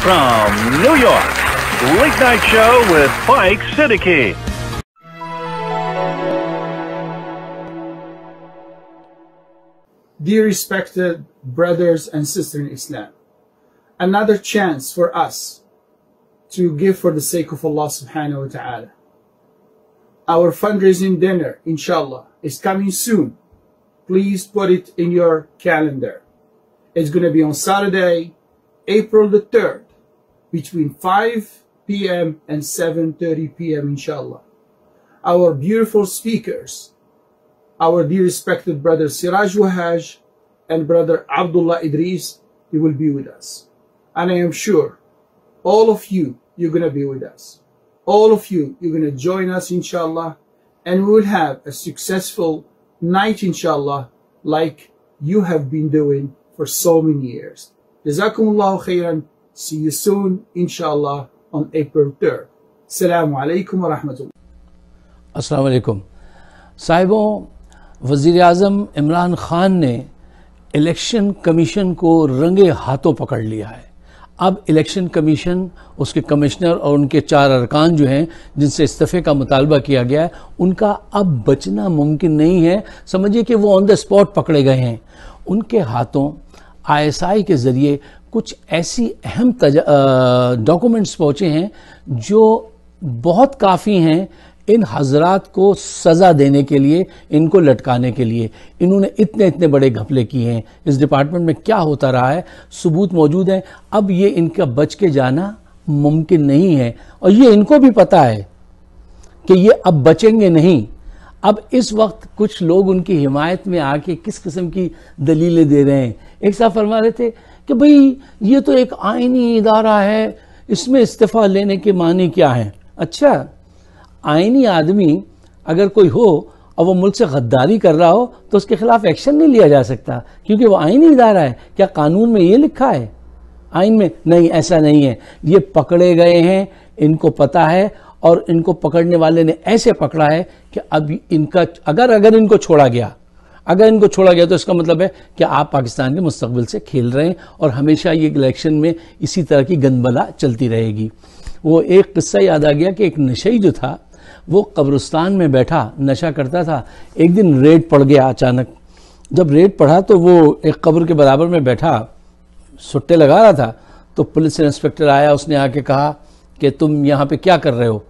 from New York, Late Night Show with Faiq Siddiqi. Dear respected brothers and sisters in Islam, another chance for us to give for the sake of Allah subhanahu wa ta'ala. Our fundraising dinner, inshallah, is coming soon. Please put it in your calendar. It's going to be on Saturday, April the 3rd, between 5 p.m. and 7:30 p.m. inshallah. Our beautiful speakers, our dear respected brother Siraj Wahaj and brother Abdullah Idris, they will be with us. And I am sure all of you, you're going to be with us. All of you, you're going to join us inshallah, and we will have a successful night inshallah, like you have been doing for so many years. Jazakumullahu khairan. See you soon inshallah on April 3rd. Assalamu alaikum wa rahmatullah. अस्सलाम वालेकुम साहिबों, वज़ीर आज़म इमरान खान ने election commission को रंगे हाथों पकड़ लिया है। अब इलेक्शन कमीशन, उसके कमिश्नर और उनके 4 अरकान जो हैं जिनसे इस्तीफ़े का मुतालबा किया गया है, उनका अब बचना मुमकिन नहीं है। समझिए कि वो ऑन द स्पॉट पकड़े गए हैं। उनके हाथों ISI के ज़रिए कुछ ऐसी अहम डॉक्यूमेंट्स पहुँचे हैं जो बहुत काफ़ी हैं इन हजरात को सज़ा देने के लिए, इनको लटकाने के लिए। इन्होंने इतने इतने बड़े घपले किए हैं। इस डिपार्टमेंट में क्या होता रहा है, सबूत मौजूद हैं। अब ये इनका बच के जाना मुमकिन नहीं है और ये इनको भी पता है कि ये अब बचेंगे नहीं। अब इस वक्त कुछ लोग उनकी हिमायत में आके किस किस्म की दलीलें दे रहे हैं। एक साहब फरमा रहे थे कि भाई ये तो एक आईनी इदारा है, इसमें इस्तीफ़ा लेने के मानी क्या हैं। अच्छा, आईनी आदमी अगर कोई हो और वो मुल्क से गद्दारी कर रहा हो तो उसके खिलाफ एक्शन नहीं लिया जा सकता क्योंकि वो आईनी इदारा है। क्या कानून में ये लिखा है? आइन में नहीं, ऐसा नहीं है। ये पकड़े गए हैं, इनको पता है और इनको पकड़ने वाले ने ऐसे पकड़ा है कि अब इनका अगर इनको छोड़ा गया तो इसका मतलब है कि आप पाकिस्तान के मुस्तकबिल से खेल रहे हैं और हमेशा ये इलेक्शन में इसी तरह की गंदबला चलती रहेगी। वो एक किस्सा याद आ गया कि एक नशई जो था वो कब्रिस्तान में बैठा नशा करता था। एक दिन रेड पड़ गया अचानक। जब रेड पड़ा तो वो एक कब्र के बराबर में बैठा सुट्टे लगा रहा था। तो पुलिस इंस्पेक्टर आया, उसने आके कहा कि तुम यहाँ पे क्या कर रहे हो?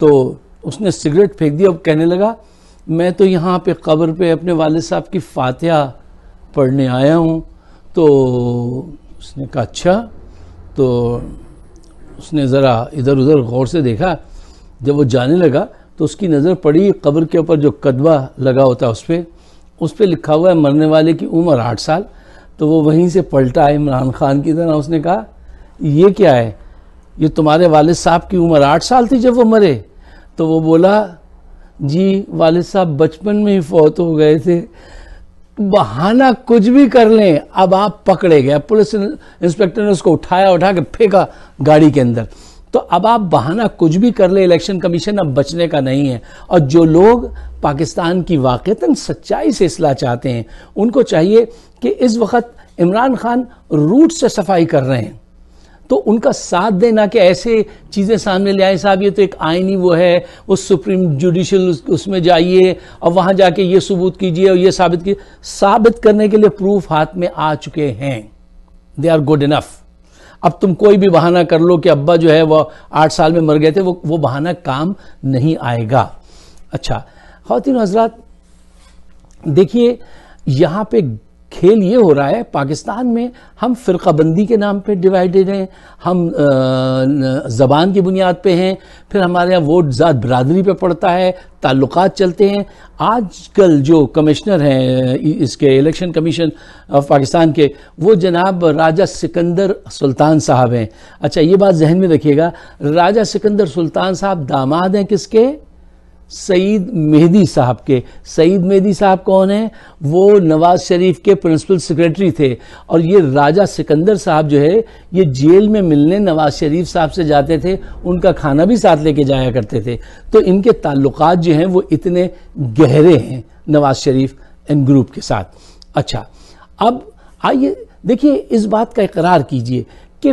तो उसने सिगरेट फेंक दी और कहने लगा मैं तो यहाँ पे कब्र पे अपने वालिद साहब की फातिहा पढ़ने आया हूँ। तो उसने कहा अच्छा। तो उसने ज़रा इधर उधर गौर से देखा। जब वो जाने लगा तो उसकी नज़र पड़ी कब्र के ऊपर जो कदवा लगा होता है उस पर लिखा हुआ है मरने वाले की उम्र 8 साल। तो वो वहीं से पलटा इमरान खान की तरह। उसने कहा ये क्या है? ये तुम्हारे वालिद साहब की उम्र 8 साल थी जब वो मरे? तो वो बोला जी वालिद साहब बचपन में ही फौत हो गए थे। बहाना कुछ भी कर लें, अब आप पकड़े गए। पुलिस इंस्पेक्टर ने उसको उठा के फेंका गाड़ी के अंदर। तो अब आप बहाना कुछ भी कर ले, इलेक्शन कमीशन अब बचने का नहीं है। और जो लोग पाकिस्तान की वाक़तन सच्चाई से इस्लाह चाहते हैं उनको चाहिए कि इस वक्त इमरान खान रूट से सफाई कर रहे हैं तो उनका साथ देना कि ऐसे चीज़ें सामने ले आए। साहब ये तो एक आईनी वो है, उस सुप्रीम जुडिशल उसमें जाइए और वहाँ जाके ये सबूत कीजिए और ये साबित करने के लिए प्रूफ हाथ में आ चुके हैं। They are good enough. अब तुम कोई भी बहाना कर लो कि अब्बा जो है वो 8 साल में मर गए थे, वो बहाना काम नहीं आएगा। अच्छा ख़वातीन हज़रात, देखिए यहाँ पे खेल ये हो रहा है पाकिस्तान में, हम फ़िरक़ाबंदी के नाम पे डिवाइडेड हैं, हम ज़बान की बुनियाद पे हैं, फिर हमारे यहाँ वोट ज़ात बरादरी पे पड़ता है, ताल्लुकात चलते हैं। आजकल जो कमिश्नर हैं इसके इलेक्शन कमीशन ऑफ पाकिस्तान के, वो जनाब राजा सिकंदर सुल्तान साहब हैं। अच्छा ये बात जहन में रखिएगा, राजा सिकंदर सुल्तान साहब दामाद हैं किसके? सईद मेहदी साहब के। सईद मेहदी साहब कौन है? वो नवाज शरीफ के प्रिंसिपल सेक्रेटरी थे। और ये राजा सिकंदर साहब जो है ये जेल में मिलने नवाज शरीफ साहब से जाते थे, उनका खाना भी साथ लेके जाया करते थे। तो इनके ताल्लुकात जो हैं वो इतने गहरे हैं नवाज शरीफ एंड ग्रुप के साथ। अच्छा अब आइए देखिए, इस बात का इकरार कीजिए कि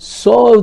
100